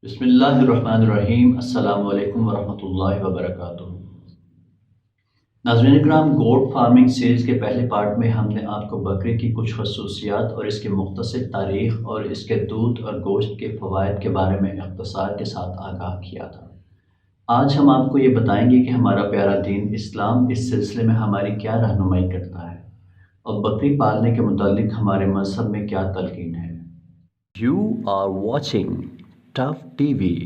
بسم اللہ الرحمن الرحیم۔ السلام علیکم ورحمۃ اللہ وبرکاتہ۔ ناظرین اکرام، گوٹ فارمنگ سیریز کے پہلے پارٹ میں ہم نے آپ کو بکری کی کچھ خصوصیات اور اس کی مختصر تاریخ اور اس کے دودھ اور گوشت کے فوائد کے بارے میں اختصار کے ساتھ آگاہ کیا تھا۔ آج ہم آپ کو یہ بتائیں گے کہ ہمارا پیارا دین اسلام اس سلسلے میں ہماری کیا رہنمائی کرتا ہے اور بکری پالنے کے متعلق ہمارے مذہب میں کیا تلقین ہے۔ You are watching tough T V.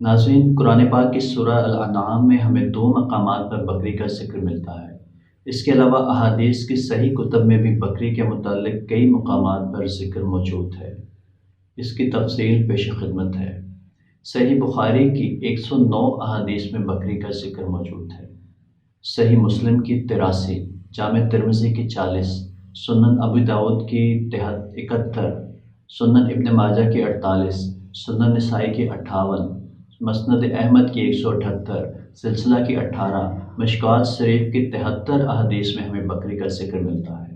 ناظرین، قرآن پاک کی سورہ الانعام میں ہمیں 2 مقامات پر بکری کا ذکر ملتا ہے۔ اس کے علاوہ احادیث کی صحیح کتب میں بھی بکری کے متعلق کئی مقامات پر ذکر موجود ہے۔ اس کی تفصیل پیش خدمت ہے۔ صحیح بخاری کی 109 احادیث میں بکری کا ذکر موجود ہے۔ صحیح مسلم کی 83، جامع ترمذی کی 40، سنن ابو داؤد کی 71، سنن ابن ماجہ کی 48، سنن نسائی کی 58، مسند احمد کی 178، سلسلہ کی 18، مشکوٰۃ شریف کی 73 احادیث میں ہمیں بکری کا ذکر ملتا ہے۔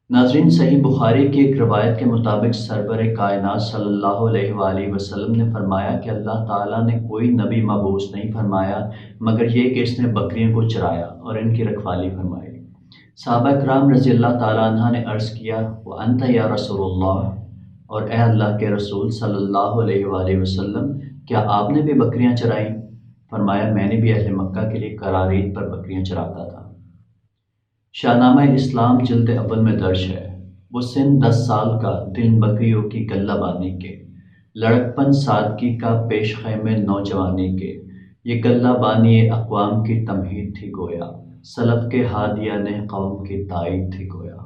ناظرین، صحیح بخاری کی ایک روایت کے مطابق سرور کائنات صلی اللہ علیہ وآلہ وسلم نے فرمایا کہ اللہ تعالیٰ نے کوئی نبی مبعوث نہیں فرمایا مگر یہ کہ اس نے بکریوں کو چرایا اور ان کی رکھوالی فرمائی۔ صحابہ کرام رضی اللہ تعالیٰ عنہ نے عرض کیا، وَأَنْتَ یا رسول اللہ، اور اے اللہ کے رسول صلی اللہ علیہ وآلہ وسلم، کیا آپ نے بھی بکریاں چرائیں؟ فرمایا، میں نے بھی اہل مکہ کے لیے قرارید پر بکریاں چراتا تھا۔ شاہنامہ اسلام جلد اول میں درج ہے، وہ سن 10 سال کا، دن بکریوں کی غلہ بانی کے، لڑکپن سادگی کا پیش خیم نوجوانی کے، یہ غلہ بانی اقوام کی تمہید تھی گویا، سلف کے ہادیہ نے قوم کی تائید تھی گویا۔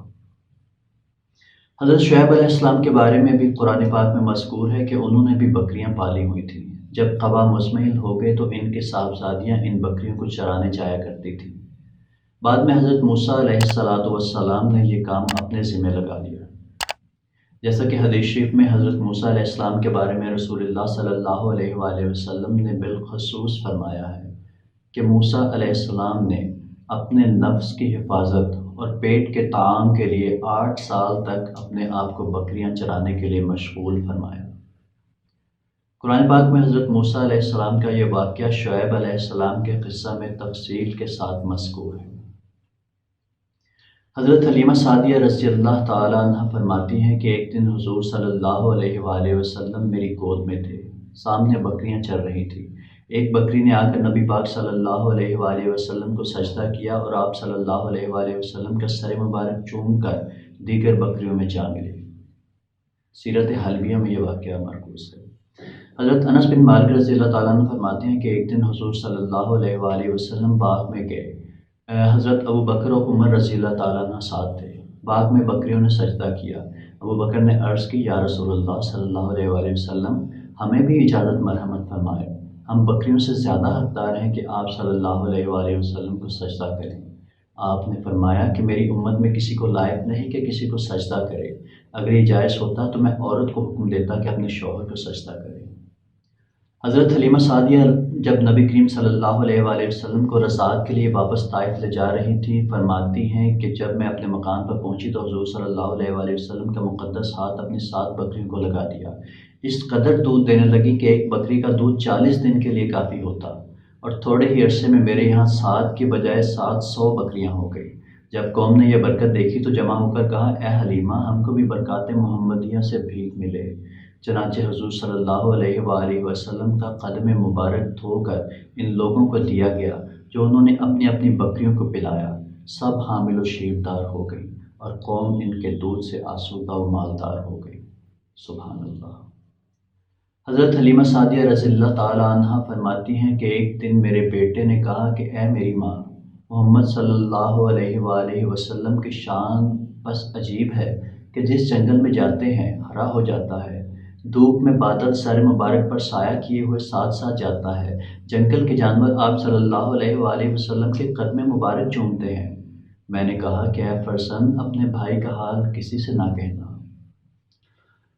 حضرت شعیب علیہ السلام کے بارے میں بھی قرآن پاک میں مذکور ہے کہ انہوں نے بھی بکریاں پالی ہوئی تھیں۔ جب قبا مزمحل ہو گئے تو ان کے صاحبزادیاں ان بکریوں کو چرانے جایا کرتی تھیں۔ بعد میں حضرت موسیٰ علیہ السلام نے یہ کام اپنے ذمہ لگا لیا، جیسا کہ حدیث شریف میں حضرت موسیٰ علیہ السلام کے بارے میں رسول اللہ صلی اللہ علیہ وآلہ وسلم نے بالخصوص فرمایا ہے کہ موسیٰ علیہ السلام نے اپنے نفس کی حفاظت اور پیٹ کے طعام کے لیے 8 سال تک اپنے آپ کو بکریاں چرانے کے لیے مشغول فرمایا۔ قرآن پاک میں حضرت موسیٰ علیہ السلام کا یہ واقعہ شعیب علیہ السلام کے قصہ میں تفصیل کے ساتھ مذکور ہے۔ حضرت حلیمہ سعدیہ رضی اللہ تعالیٰ عنہ فرماتی ہیں کہ ایک دن حضور صلی اللہ علیہ وآلہ وسلم میری گود میں تھے، سامنے بکریاں چر رہی تھیں۔ ایک بکری نے آ کر نبی پاک صلی اللہ علیہ وآلہ وسلم کو سجدہ کیا اور آپ صلی اللہ علیہ وآلہ وسلم کا سر مبارک چوم کر دیگر بکریوں میں جا ملی۔ سیرت حلبیہ میں یہ واقعہ مرکوز ہے۔ حضرت انس بن مالک رضی اللہ تعالیٰ عنہ فرماتے ہیں کہ ایک دن حضور صلی اللہ علیہ وآلہ وسلم باغ میں گئے، حضرت ابو بکر و عمر رضی اللہ تعالیٰ عنہ ساتھ تھے۔ باغ میں بکریوں نے سجدہ کیا۔ ابو بکر نے عرض کی، یا رسول اللہ صلی اللہ علیہ وآلہ وسلم، ہمیں بھی اجازت مرحمت فرمائے، ہم بکریوں سے زیادہ حقدار ہیں کہ آپ صلی اللہ علیہ وآلہ وسلم کو سجدہ کریں۔ آپ نے فرمایا کہ میری امت میں کسی کو لائق نہیں کہ کسی کو سجدہ کرے، اگر یہ جائز ہوتا تو میں عورت کو حکم دیتا کہ اپنے شوہر کو سجدہ کرے۔ حضرت حلیمہ سعدیہ جب نبی کریم صلی اللہ علیہ وآلہ وسلم کو رضاعت کے لیے واپس طائف لے جا رہی تھیں، فرماتی ہیں کہ جب میں اپنے مکان پر پہنچی تو حضور صلی اللہ علیہ وآلہ وسلم کا مقدس ہاتھ اپنی 7 بکریوں کو لگا دیا۔ اس قدر دودھ دینے لگی کہ ایک بکری کا دودھ 40 دن کے لیے کافی ہوتا، اور تھوڑے ہی عرصے میں میرے یہاں 7 کی بجائے 700 بکریاں ہو گئی۔ جب قوم نے یہ برکت دیکھی تو جمع ہو کر کہا، اے حلیمہ، ہم کو بھی برکات محمدیہ سے بھیک ملے۔ چنانچہ حضور صلی اللہ علیہ وآلہ وسلم کا قدم مبارک دھو کر ان لوگوں کو دیا گیا جو انہوں نے اپنی اپنی بکریوں کو پلایا۔ سب حامل و شیردار ہو گئی اور قوم ان کے دودھ سے آسودہ و مالدار ہو گئی۔ سبحان اللہ۔ حضرت حلیمہ سعدیہ رضی اللہ تعالیٰ عنہ فرماتی ہیں کہ ایک دن میرے بیٹے نے کہا کہ اے میری ماں، محمد صلی اللہ علیہ وآلہ وسلم کی شان بس عجیب ہے کہ جس جنگل میں جاتے ہیں ہرا ہو جاتا ہے، دھوپ میں بادل سر مبارک پر سایہ کیے ہوئے ساتھ ساتھ جاتا ہے، جنگل کے جانور آپ صلی اللہ علیہ وآلہ وسلم کے قدم مبارک چومتے ہیں۔ میں نے کہا کہ اے فرزند، اپنے بھائی کا حال کسی سے نہ کہنا۔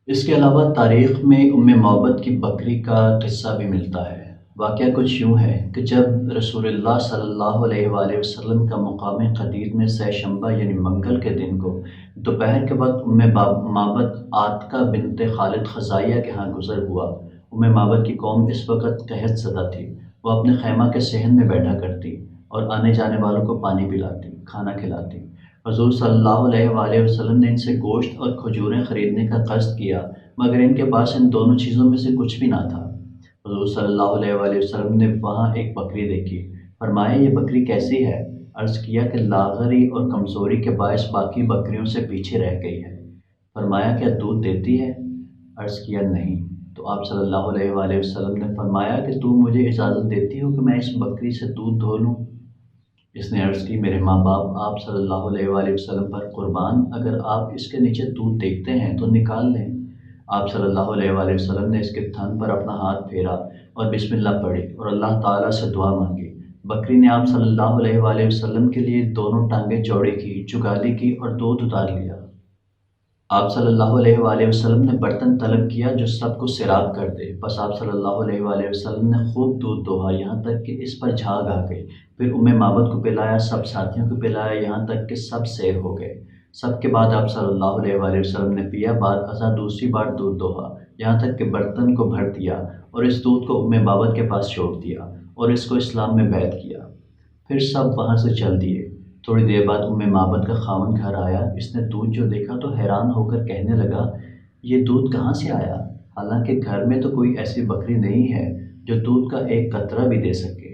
اس کے علاوہ تاریخ میں ام معبد کی بکری کا قصہ بھی ملتا ہے۔ واقعہ کچھ یوں ہے کہ جب رسول اللہ صلی اللہ علیہ وآلہ وسلم کا مقام قدیر میں سہ شنبہ یعنی منگل کے دن کو دوپہر کے وقت مابد عاتکہ بنت خالد خزائیہ کے ہاں گزر ہوا، مابد کی قوم اس وقت قحط زدہ تھی۔ وہ اپنے خیمہ کے صحن میں بیٹھا کرتی اور آنے جانے والوں کو پانی پلاتی، کھانا کھلاتی۔ حضور صلی اللہ علیہ وآلہ وسلم نے ان سے گوشت اور کھجوریں خریدنے کا قصد کیا، مگر ان کے پاس ان دونوں چیزوں میں سے کچھ بھی نہ تھا۔ حضور صلی اللہ علیہ وآلہ وسلم نے وہاں ایک بکری دیکھی، فرمایا یہ بکری کیسی ہے؟ عرض کیا کہ لاغری اور کمزوری کے باعث باقی بکریوں سے پیچھے رہ گئی ہے۔ فرمایا کیا دودھ دیتی ہے؟ عرض کیا نہیں۔ تو آپ صلی اللہ علیہ وآلہ وسلم نے فرمایا کہ تم مجھے اجازت دیتی ہو کہ میں اس بکری سے دودھ دھو لوں؟ اس نے عرض کی میرے ماں باپ آپ صلی اللہ علیہ وآلہ وسلم پر قربان، اگر آپ اس کے نیچے دودھ دیکھتے ہیں تو نکال لیں۔ آپ صلی اللہ علیہ وآلہ وسلم نے اس کے تھن پر اپنا ہاتھ پھیرا اور بسم اللہ پڑھی اور اللہ تعالیٰ سے دعا مانگی۔ بکری نے آپ صلی اللہ علیہ وآلہ وسلم کے لیے دونوں ٹانگیں چوڑی کی، جگالی کی اور دودھ اتار لیا۔ آپ صلی اللہ علیہ وآلہ وسلم نے برتن طلب کیا جو سب کو سیراب کر دے، بس آپ صلی اللہ علیہ وآلہ وسلم نے خوب دودھ دوہا یہاں تک کہ اس پر جھاگ آ گئی، پھر مابد کو پلایا، سب ساتھیوں کو پلایا یہاں تک کہ سب سیر ہو گئے۔ سب کے بعد آپ صلی اللہ علیہ وآلہ وسلم نے پیا، بعد ازاں دوسری بار دودھ دوہا یہاں تک کہ برتن کو بھر دیا اور اس دودھ کو مابد کے پاس چھوڑ دیا اور اس کو اسلام میں بیعت کیا۔ پھر سب وہاں سے چل دیے۔ تھوڑی دیر بعد مابد کا خاوند گھر آیا، اس نے دودھ جو دیکھا تو حیران ہو کر کہنے لگا یہ دودھ کہاں سے آیا، حالانکہ گھر میں تو کوئی ایسی بکری نہیں ہے جو دودھ کا ایک قطرہ بھی دے سکے۔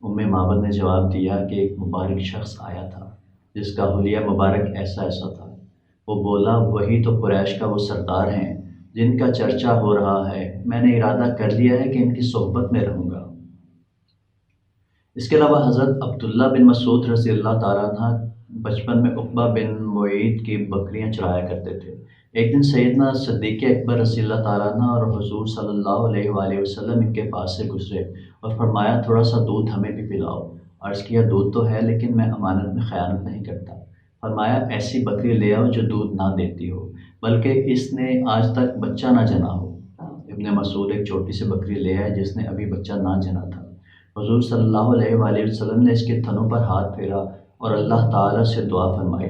مابد نے جواب دیا کہ ایک مبارک شخص آیا تھا جس کا حلیہ مبارک ایسا ایسا تھا۔ وہ بولا وہی تو قریش کا وہ سردار ہیں جن کا چرچا ہو رہا ہے، میں نے ارادہ کر لیا ہے کہ ان کی صحبت میں رہوں گا۔ اس کے علاوہ حضرت عبداللہ بن مسعود رضی اللہ تعالیٰ عنہ بچپن میں عقبہ بن معیط کی بکریاں چرایا کرتے تھے۔ ایک دن سیدنا صدیق اکبر رضی اللہ تعالیٰ عنہ اور حضور صلی اللہ علیہ وآلہ وسلم ان کے پاس سے گزرے اور فرمایا تھوڑا سا دودھ ہمیں بھی پلاؤ۔ عرض کیا دودھ تو ہے لیکن میں امانت میں خیانت نہیں کرتا۔ فرمایا ایسی بکری لے آؤ جو دودھ نہ دیتی ہو بلکہ اس نے آج تک بچہ نہ جنا ہو۔ ابن مسعود ایک چھوٹی سی بکری لے آئے جس نے ابھی بچہ نہ جنا تھا۔ حضور صلی اللہ علیہ وآلہ وسلم نے اس کے تھنوں پر ہاتھ پھیرا اور اللہ تعالیٰ سے دعا فرمائی۔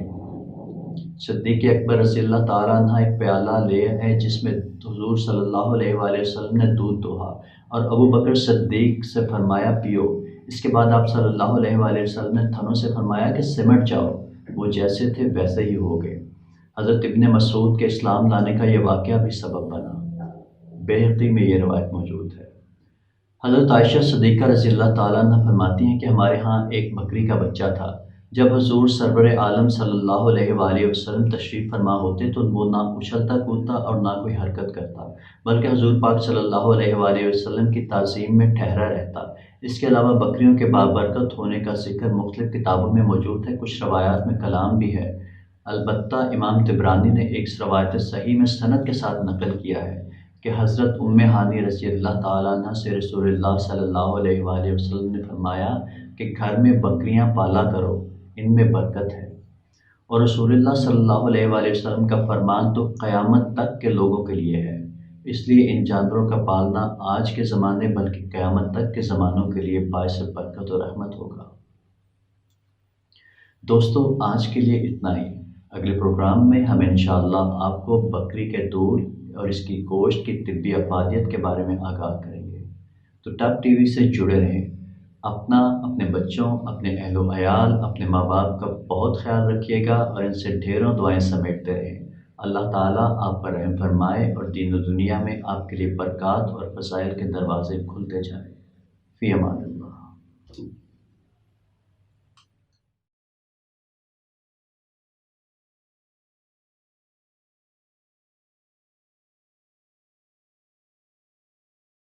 صدیق اکبر رضی اللہ تعالیٰ عنہ ایک پیالہ لے آئے جس میں حضور صلی اللہ علیہ وآلہ وسلم نے دودھ دوہا اور ابو بکر صدیق سے فرمایا پیو۔ اس کے بعد آپ صلی اللہ علیہ وآلہ وسلم نے تھنوں سے فرمایا کہ سمٹ جاؤ، وہ جیسے تھے ویسے ہی ہو گئے۔ حضرت ابن مسعود کے اسلام لانے کا یہ واقعہ بھی سبب بنا۔ بہقی میں یہ روایت موجود ہے۔ حضرت عائشہ صدیقہ رضی اللہ تعالیٰ عنہ فرماتی ہیں کہ ہمارے ہاں ایک بکری کا بچہ تھا۔ جب حضور سرور عالم صلی اللہ علیہ وآلہ وسلم تشریف فرما ہوتے تو وہ نہ اچھلتا کودتا اور نہ کوئی حرکت کرتا، بلکہ حضور پاک صلی اللہ علیہ وآلہ وسلم کی تعظیم میں ٹھہرا رہتا۔ اس کے علاوہ بکریوں کے بابرکت ہونے کا ذکر مختلف کتابوں میں موجود ہے، کچھ روایات میں کلام بھی ہے۔ البتہ امام طبرانی نے ایک روایت صحیح میں سند کے ساتھ نقل کیا ہے کہ حضرت ہانی رضی اللہ تعالیٰ عنہ سے رسول اللہ صلی اللہ علیہ وآلہ وسلم نے فرمایا کہ گھر میں بکریاں پالا کرو، ان میں برکت ہے۔ اور رسول اللہ صلی اللہ علیہ وآلہ وسلم کا فرمان تو قیامت تک کے لوگوں کے لیے ہے، اس لیے ان جانوروں کا پالنا آج کے زمانے بلکہ قیامت تک کے زمانوں کے لیے باعث برکت و رحمت ہوگا۔ دوستو آج کے لیے اتنا ہی۔ اگلے پروگرام میں ہم انشاءاللہ آپ کو بکری کے دودھ اور اس کی گوشت کی طبی افادیت کے بارے میں آگاہ کریں گے۔ تو ٹب ٹی وی سے جڑے رہیں۔ اپنا، اپنے بچوں، اپنے اہل و عیال، اپنے ماں باپ کا بہت خیال رکھیے گا اور ان سے ڈھیروں دعائیں سمیٹتے رہیں۔ اللہ تعالیٰ آپ پر رحم فرمائے اور دین و دنیا میں آپ کے لیے برکات اور فضائل کے دروازے کھلتے جائیں۔ فی امان اللہ۔